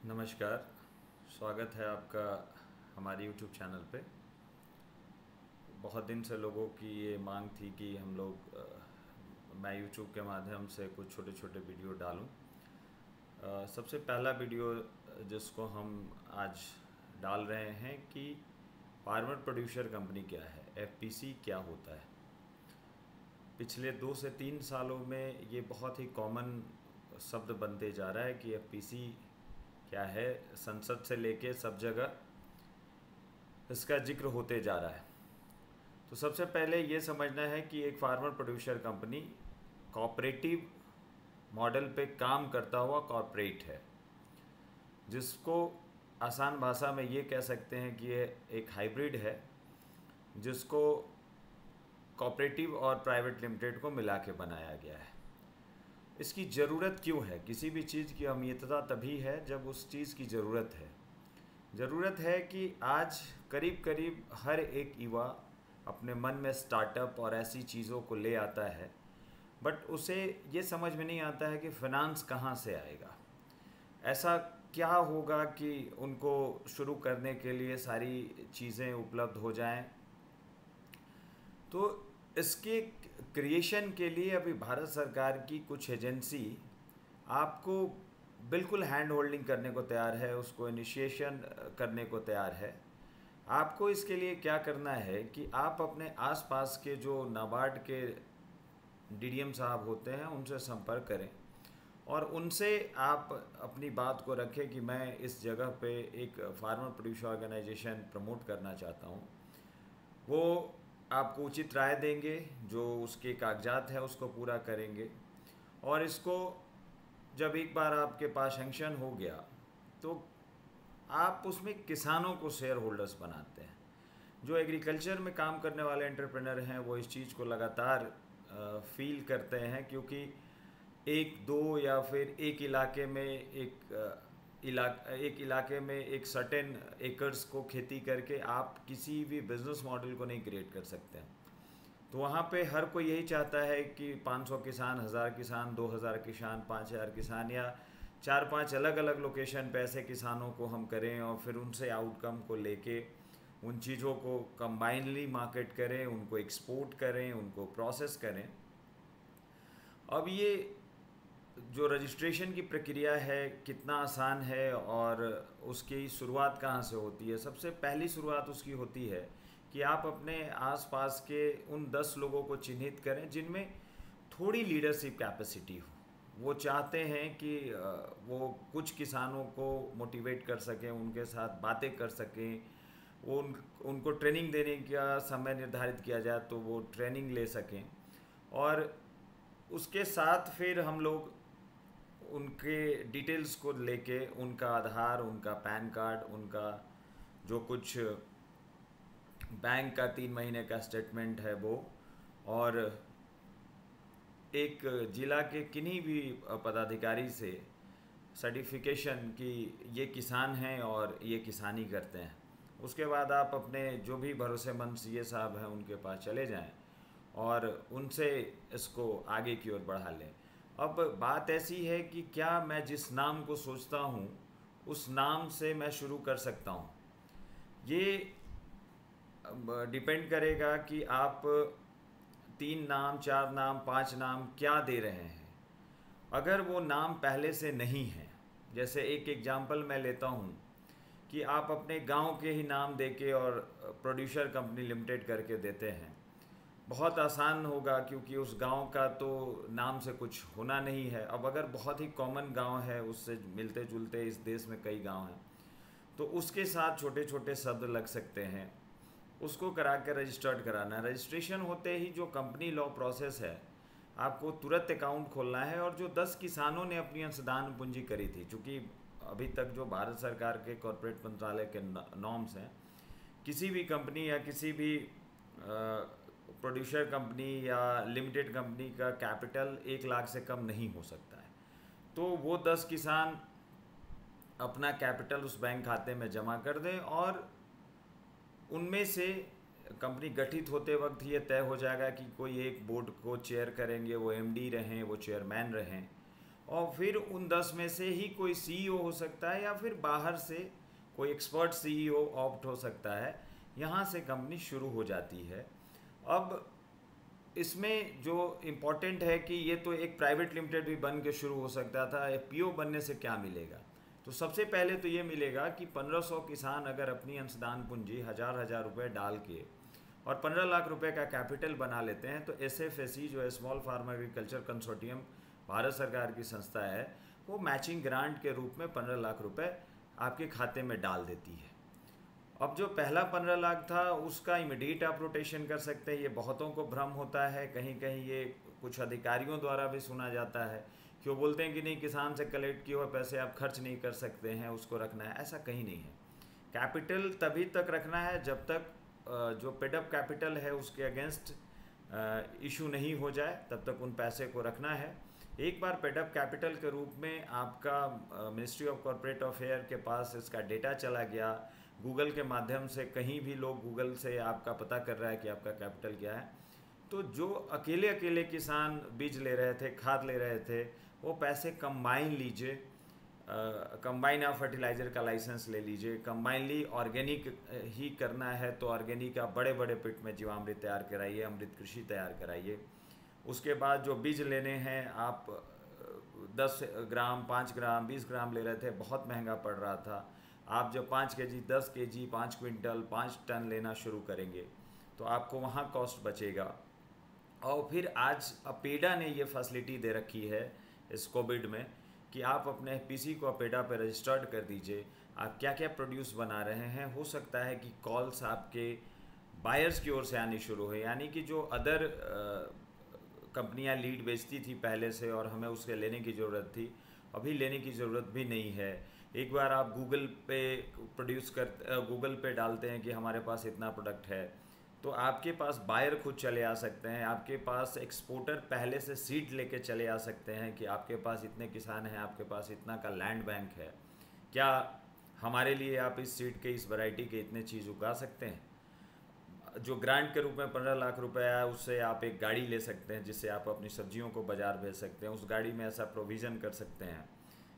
नमस्कार। स्वागत है आपका हमारे YouTube चैनल पे। बहुत दिन से लोगों की ये मांग थी कि हम लोग मैं YouTube के माध्यम से कुछ छोटे छोटे वीडियो डालूं। सबसे पहला वीडियो जिसको हम आज डाल रहे हैं कि फार्मर प्रोड्यूसर कंपनी क्या है, FPC क्या होता है। पिछले 2 से 3 सालों में ये बहुत ही कॉमन शब्द बनते जा रहा है कि FPC क्या है। संसद से लेके सब जगह इसका जिक्र होते जा रहा है। तो सबसे पहले ये समझना है कि एक farmer producer company cooperative model पे काम करता हुआ कॉरपोरेट है, जिसको आसान भाषा में ये कह सकते हैं कि ये एक हाइब्रिड है, जिसको कॉपरेटिव और प्राइवेट लिमिटेड को मिला के बनाया गया है। इसकी ज़रूरत क्यों है? किसी भी चीज़ की अहमियतता तभी है जब उस चीज़ की ज़रूरत है। ज़रूरत है कि आज करीब करीब हर एक युवा अपने मन में स्टार्टअप और ऐसी चीज़ों को ले आता है, बट उसे ये समझ में नहीं आता है कि फाइनेंस कहाँ से आएगा, ऐसा क्या होगा कि उनको शुरू करने के लिए सारी चीज़ें उपलब्ध हो जाएं। तो इसके क्रिएशन के लिए अभी भारत सरकार की कुछ एजेंसी आपको बिल्कुल हैंड होल्डिंग करने को तैयार है, उसको इनिशिएशन करने को तैयार है। आपको इसके लिए क्या करना है कि आप अपने आसपास के जो नाबार्ड के DDM साहब होते हैं उनसे संपर्क करें और उनसे आप अपनी बात को रखें कि मैं इस जगह पे एक फार्मर प्रोड्यूसर ऑर्गेनाइजेशन प्रमोट करना चाहता हूँ। वो आपको उचित राय देंगे, जो उसके कागजात है उसको पूरा करेंगे। और इसको जब एक बार आपके पास सैंक्शन हो गया तो आप उसमें किसानों को शेयर होल्डर्स बनाते हैं। जो एग्रीकल्चर में काम करने वाले एंटरप्रेनर हैं वो इस चीज़ को लगातार फील करते हैं, क्योंकि एक दो या फिर एक इलाके में एक इलाके में एक सर्टेन एकर्स को खेती करके आप किसी भी बिजनेस मॉडल को नहीं क्रिएट कर सकते हैं। तो वहाँ पे हर कोई यही चाहता है कि 500 किसान, 1000 किसान, 2000 किसान, 5000 किसान या 4-5 अलग अलग लोकेशन पे ऐसे किसानों को हम करें और फिर उनसे आउटकम को लेके उन चीज़ों को कंबाइनली मार्केट करें, उनको एक्सपोर्ट करें, उनको प्रोसेस करें। अब ये जो रजिस्ट्रेशन की प्रक्रिया है कितना आसान है और उसकी शुरुआत कहाँ से होती है? सबसे पहली शुरुआत उसकी होती है कि आप अपने आसपास के उन 10 लोगों को चिन्हित करें जिनमें थोड़ी लीडरशिप कैपेसिटी हो। वो चाहते हैं कि वो कुछ किसानों को मोटिवेट कर सकें, उनके साथ बातें कर सकें, उनको ट्रेनिंग देने का समय निर्धारित किया जाए तो वो ट्रेनिंग ले सकें। और उसके साथ फिर हम लोग उनके डिटेल्स को लेके, उनका आधार, उनका पैन कार्ड, उनका जो कुछ बैंक का 3 महीने का स्टेटमेंट है वो, और एक जिला के किन्हीं भी पदाधिकारी से सर्टिफिकेशन कि ये किसान हैं और ये किसानी करते हैं। उसके बाद आप अपने जो भी भरोसेमंद CA साहब हैं उनके पास चले जाएं और उनसे इसको आगे की ओर बढ़ा लें। अब बात ऐसी है कि क्या मैं जिस नाम को सोचता हूँ उस नाम से मैं शुरू कर सकता हूँ। ये डिपेंड करेगा कि आप 3 नाम, 4 नाम, 5 नाम क्या दे रहे हैं। अगर वो नाम पहले से नहीं है, जैसे एक एग्जांपल मैं लेता हूँ कि आप अपने गांव के ही नाम देके और प्रोड्यूसर कंपनी लिमिटेड करके देते हैं, बहुत आसान होगा क्योंकि उस गांव का तो नाम से कुछ होना नहीं है। अब अगर बहुत ही कॉमन गांव है, उससे मिलते जुलते इस देश में कई गांव हैं, तो उसके साथ छोटे छोटे शब्द लग सकते हैं, उसको करा के रजिस्टर्ड कराना है। रजिस्ट्रेशन होते ही जो कंपनी लॉ प्रोसेस है, आपको तुरंत अकाउंट खोलना है। और जो 10 किसानों ने अपनी अंशदान पूंजी करी थी, चूँकि अभी तक जो भारत सरकार के कॉरपोरेट मंत्रालय के नॉर्म्स हैं, किसी भी कंपनी या किसी भी प्रोड्यूसर कंपनी या लिमिटेड कंपनी का कैपिटल 1 लाख से कम नहीं हो सकता है। तो वो 10 किसान अपना कैपिटल उस बैंक खाते में जमा कर दें और उनमें से कंपनी गठित होते वक्त ये तय हो जाएगा कि कोई एक बोर्ड को चेयर करेंगे, वो MD रहें, वो चेयरमैन रहें। और फिर उन 10 में से ही कोई सीईओ हो सकता है या फिर बाहर से कोई एक्सपर्ट सीईओ ऑप्ट हो सकता है। यहाँ से कंपनी शुरू हो जाती है। अब इसमें जो इम्पोर्टेंट है कि ये तो एक प्राइवेट लिमिटेड भी बन के शुरू हो सकता था, पीओ बनने से क्या मिलेगा? तो सबसे पहले तो ये मिलेगा कि 1500 किसान अगर अपनी अंशदान पूंजी हज़ार रुपये डाल के और 15 लाख रुपए का कैपिटल बना लेते हैं, तो एसएफएससी जो है small farm agriculture consortium, Bharat सरकार की संस्था है, वो मैचिंग ग्रांट के रूप में 15 लाख रुपए आपके खाते में डाल देती है। अब जो पहला 15 लाख था उसका इमीडिएट आप रोटेशन कर सकते हैं। ये बहुतों को भ्रम होता है, कहीं कहीं ये कुछ अधिकारियों द्वारा भी सुना जाता है कि वो बोलते हैं कि नहीं, किसान से कलेक्ट किए हुए पैसे आप खर्च नहीं कर सकते हैं, उसको रखना है। ऐसा कहीं नहीं है। कैपिटल तभी तक रखना है जब तक जो पेडअप कैपिटल है उसके अगेंस्ट इशू नहीं हो जाए, तब तक उन पैसे को रखना है। एक बार पेडअप कैपिटल के रूप में आपका मिनिस्ट्री ऑफ कॉर्पोरेट अफेयर के पास इसका डेटा चला गया, गूगल के माध्यम से कहीं भी लोग गूगल से आपका पता कर रहा है कि आपका कैपिटल क्या है, तो जो अकेले अकेले किसान बीज ले रहे थे, खाद ले रहे थे, वो पैसे कंबाइन लीजिए, कंबाइन आप फर्टिलाइज़र का लाइसेंस ले लीजिए। कंबाइनली ऑर्गेनिक ही करना है तो ऑर्गेनिक का बड़े बड़े पिट में जीवामृत तैयार कराइए, अमृत कृषि तैयार कराइए। उसके बाद जो बीज लेने हैं, आप 10 ग्राम, 5 ग्राम, 20 ग्राम ले रहे थे, बहुत महंगा पड़ रहा था। आप जब 5 केजी, 10 केजी, 5 क्विंटल, 5 टन लेना शुरू करेंगे तो आपको वहाँ कॉस्ट बचेगा। और फिर आज अपेडा ने ये फैसिलिटी दे रखी है इस कोविड में कि आप अपने पीसी को अपेडा पे रजिस्टर्ड कर दीजिए। आप क्या क्या प्रोड्यूस बना रहे हैं, हो सकता है कि कॉल्स आपके बायर्स की ओर से आनी शुरू हो, यानी कि जो अदर कंपनियां लीड बेचती थी पहले से और हमें उसके लेने की ज़रूरत थी, अभी लेने की ज़रूरत भी नहीं है। एक बार आप गूगल पे गूगल पे डालते हैं कि हमारे पास इतना प्रोडक्ट है, तो आपके पास बायर खुद चले आ सकते हैं, आपके पास एक्सपोर्टर पहले से सीड लेके चले आ सकते हैं कि आपके पास इतने किसान हैं, आपके पास इतना का लैंड बैंक है, क्या हमारे लिए आप इस सीड के, इस वैरायटी के इतने चीज़ उगा सकते हैं। जो ग्रांट के रूप में 15 लाख रुपए आया, उससे आप एक गाड़ी ले सकते हैं जिससे आप अपनी सब्जियों को बाज़ार भेज सकते हैं। उस गाड़ी में ऐसा प्रोविज़न कर सकते हैं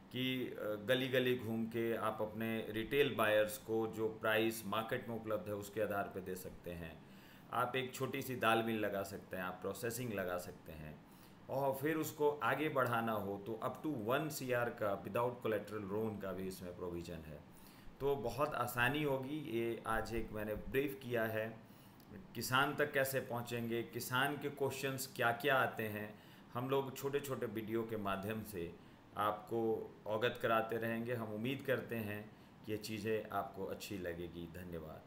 कि गली गली घूम के आप अपने रिटेल बायर्स को जो प्राइस मार्केट में उपलब्ध है उसके आधार पर दे सकते हैं। आप एक छोटी सी दाल मिल लगा सकते हैं, आप प्रोसेसिंग लगा सकते हैं, और फिर उसको आगे बढ़ाना हो तो अप टू 1 CR का विदाउट कोलेट्रल लोन का भी इसमें प्रोविज़न है। तो बहुत आसानी होगी। ये आज एक मैंने ब्रीफ किया है, किसान तक कैसे पहुँचेंगे, किसान के क्वेश्चंस क्या क्या आते हैं, हम लोग छोटे छोटे वीडियो के माध्यम से आपको अवगत कराते रहेंगे। हम उम्मीद करते हैं कि ये चीज़ें आपको अच्छी लगेगी। धन्यवाद।